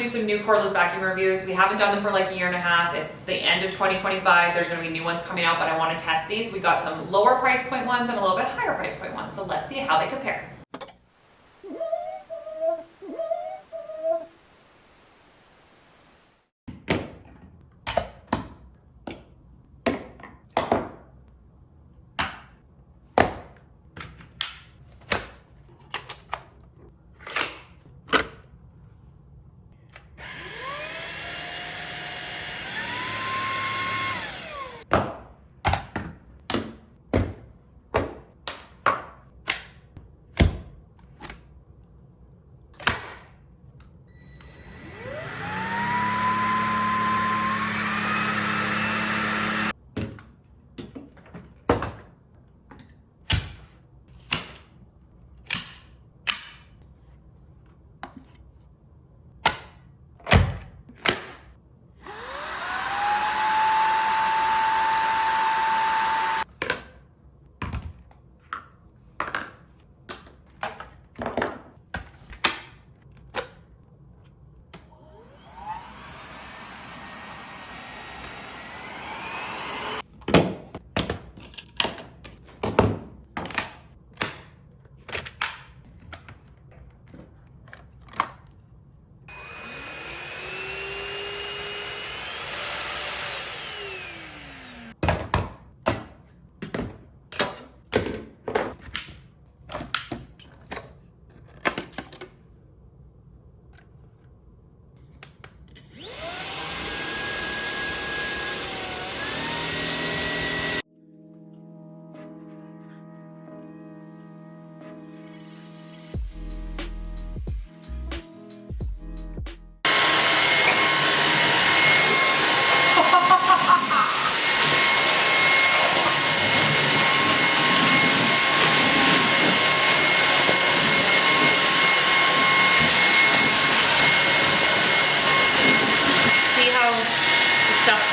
do some new cordless vacuum reviews. We haven't done them for like a year and a half. It's the end of 2025. There's gonna be new ones coming out, but I wanna test these. We got some lower price point ones and a little bit higher price point ones. So let's see how they compare.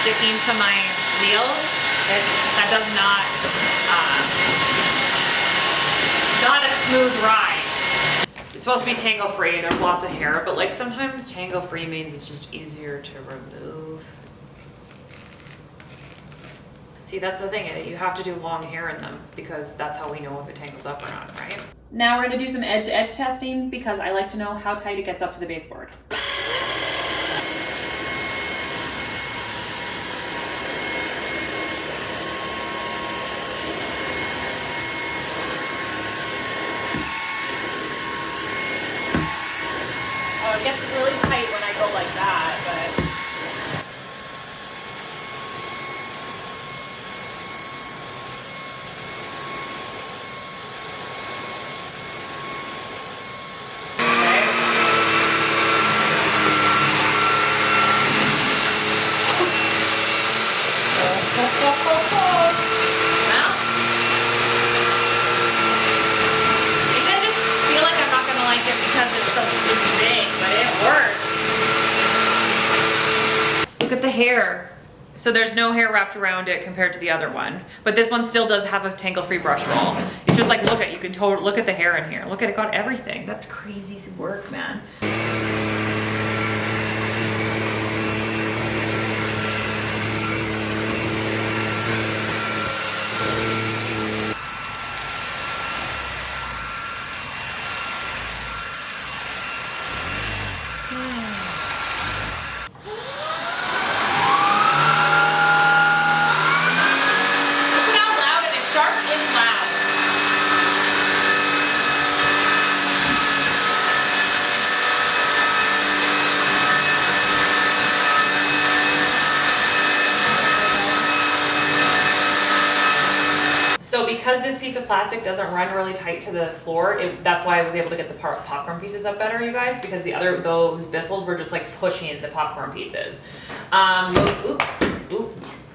Sticking to my wheels, that does not a smooth ride. It's supposed to be tangle free. There's lots of hair, but like sometimes tangle free means it's just easier to remove. See, that's the thing. You have to do long hair in them because that's how we know if it tangles up or not, right? Now we're gonna do some edge to edge testing because I like to know how tight it gets up to the baseboard. It gets really tight when I go like that, but... Look at the hair. So there's no hair wrapped around it compared to the other one, but this one still does have a tangle-free brush roll. It's just like, look at, you can totally look at the hair in here. Look at it, got everything. That's crazy work, man. So because this piece of plastic doesn't run really tight to the floor, that's why I was able to get the popcorn pieces up better, you guys, because those Bissells were just like pushing the popcorn pieces. Oops.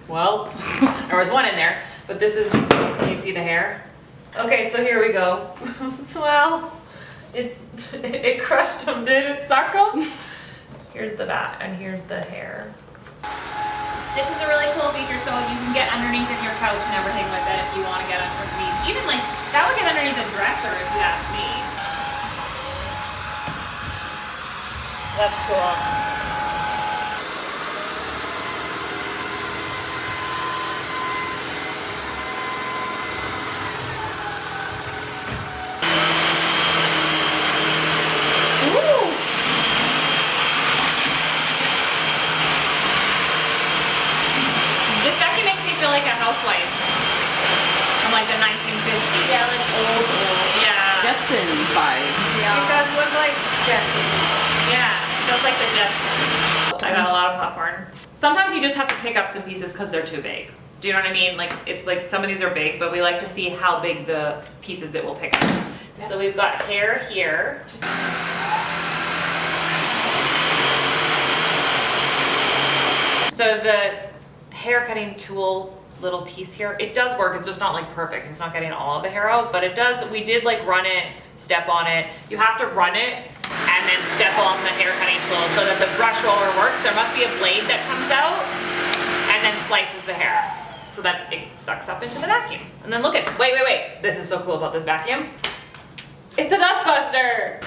Well, there was one in there, but this is, can you see the hair? Okay, so here we go. Well, it crushed them, did it suck them? Here's the bat, and here's the hair. This is a really cool feature, so you can get underneath of your couch and everything like that if you want to get underneath. Even like, that would get underneath a dresser if you ask me. That's cool. Yeah, just like the Jetsons. I got a lot of popcorn. Sometimes you just have to pick up some pieces because they're too big. Do you know what I mean? Like, it's like some of these are big, but we like to see how big the pieces it will pick up. Yeah. So we've got hair here. So the hair cutting tool little piece here, it does work. It's just not like perfect. It's not getting all of the hair out, but it does. We did like run it, step on it. You have to run it and then step on the hair cutting tool so that the brush roller works. There must be a blade that comes out and then slices the hair so that it sucks up into the vacuum. And then look at, wait. This is so cool about this vacuum. It's a dust buster.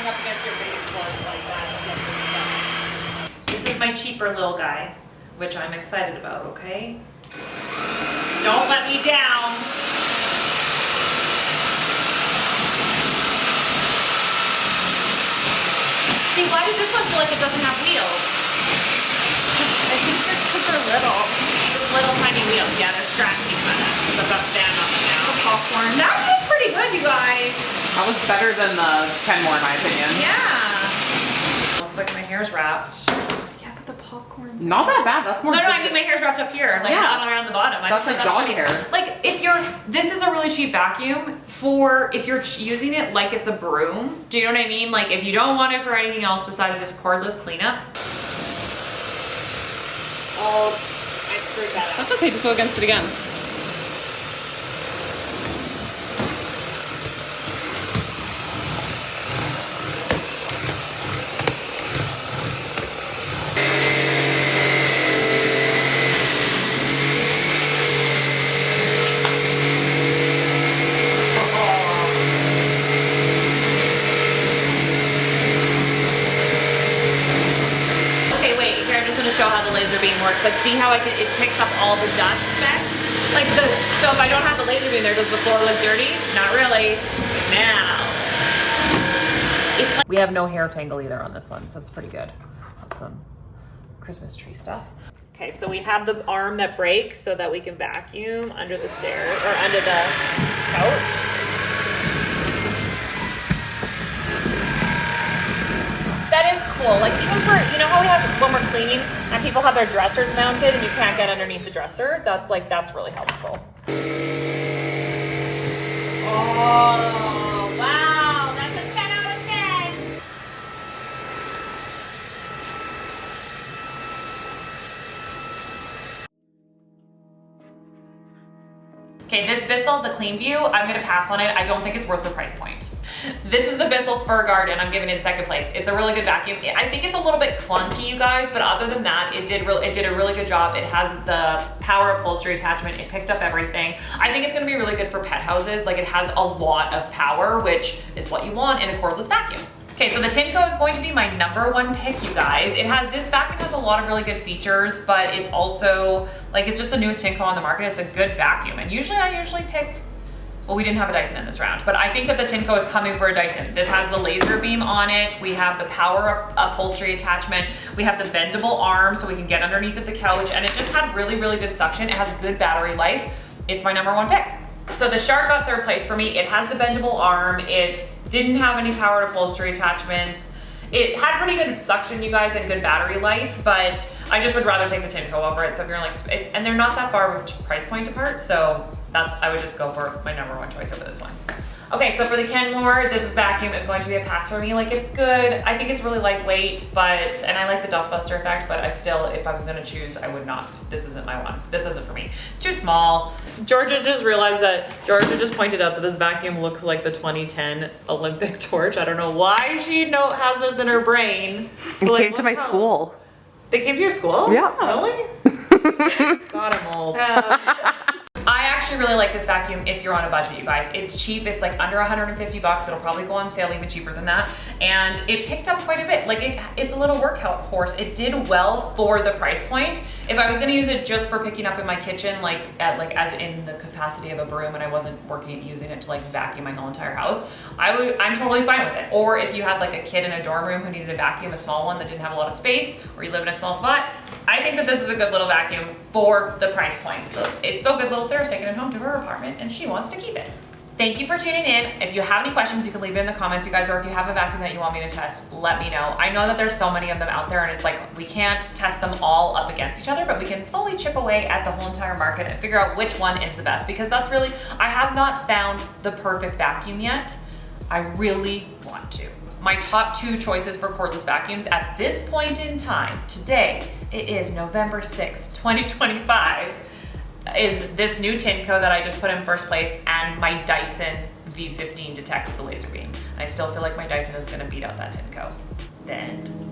Up against your baseboard like that. This is my cheaper little guy, which I'm excited about, okay? Don't let me down. See, why does this one feel like it doesn't have wheels? I think they're super little. Just little tiny wheels. Yeah, they're scratchy kind of. But that's stand on them now. The popcorn. That feels pretty good, you guys. That was better than the Kenmore in my opinion. Yeah. Looks like my hair's wrapped. Yeah, but the popcorn's not that bad. That's more. No, I mean my hair's wrapped up here, like not around the bottom. That's like dog hair. Like this is a really cheap vacuum for if you're using it like it's a broom. Do you know what I mean? Like if you don't want it for anything else besides just cordless cleanup. Oh, I screwed that up. That's okay. Just go against it again. Show how the laser beam works. Like, see how it picks up all the dust specks? Like so if I don't have the laser beam there, does the floor look dirty? Not really. Now. It's like we have no hair tangle either on this one, so it's pretty good. That's some Christmas tree stuff. Okay, so we have the arm that breaks so that we can vacuum under the stairs, or under the couch. That is cool. Like even for, you know how we have when we're cleaning and people have their dressers mounted and you can't get underneath the dresser? That's really helpful. Oh, wow. That's a 10 out of 10. Okay, this Bissell, the CleanView, I'm gonna pass on it. I don't think it's worth the price point. This is the Bissell Fur Garden. I'm giving it second place. It's a really good vacuum. I think it's a little bit clunky, you guys, but other than that, it did a really good job. It has the power upholstery attachment. It picked up everything. I think it's gonna be really good for pet houses. Like it has a lot of power, which is what you want in a cordless vacuum. Okay, so the Tineco is going to be my #1 pick, you guys. This vacuum has a lot of really good features, but it's also, like, it's just the newest Tineco on the market. It's a good vacuum, and I usually pick, well, we didn't have a Dyson in this round, but I think that the Tineco is coming for a Dyson. This has the laser beam on it. We have the power upholstery attachment. We have the bendable arm so we can get underneath of the couch, and it just had really, really good suction. It has good battery life. It's my #1 pick. So the Shark got third place for me. It has the bendable arm. It didn't have any powered upholstery attachments. It had pretty good suction, you guys, and good battery life, but I just would rather take the Tineco over it. So if you're like, and they're not that far of a price point apart, so I would just go for my #1 choice over this one. Okay, so for the Kenmore, this vacuum is going to be a pass for me. Like, it's good. I think it's really lightweight, and I like the dust buster effect, but I still, if I was gonna choose, I would not. This isn't my one. This isn't for me. It's too small. Georgia just pointed out that this vacuum looks like the 2010 Olympic torch. I don't know why she has this in her brain. It came to my school. They came to your school? Yeah. Really? God, I'm old. I actually really like this vacuum if you're on a budget, you guys. It's cheap, it's like under 150 bucks. It'll probably go on sale even cheaper than that. And it picked up quite a bit. Like it's a little workout horse. It did well for the price point. If I was gonna use it just for picking up in my kitchen, like as in the capacity of a broom and I wasn't using it to like vacuum my whole entire house, I'm totally fine with it. Or if you had like a kid in a dorm room who needed a vacuum, a small one that didn't have a lot of space, or you live in a small spot, I think that this is a good little vacuum for the price point. It's so good, little Sarah's taking it home to her apartment and she wants to keep it. Thank you for tuning in. If you have any questions, you can leave it in the comments, you guys, or if you have a vacuum that you want me to test, let me know. I know that there's so many of them out there and it's like, we can't test them all up against each other, but we can slowly chip away at the whole entire market and figure out which one is the best, because that's really, I have not found the perfect vacuum yet. I really want to. My top 2 choices for cordless vacuums at this point in time, today, it is November 6th, 2025, is this new Tineco that I just put in first place and my Dyson V15 Detect with the laser beam. I still feel like my Dyson is gonna beat out that Tineco. The end.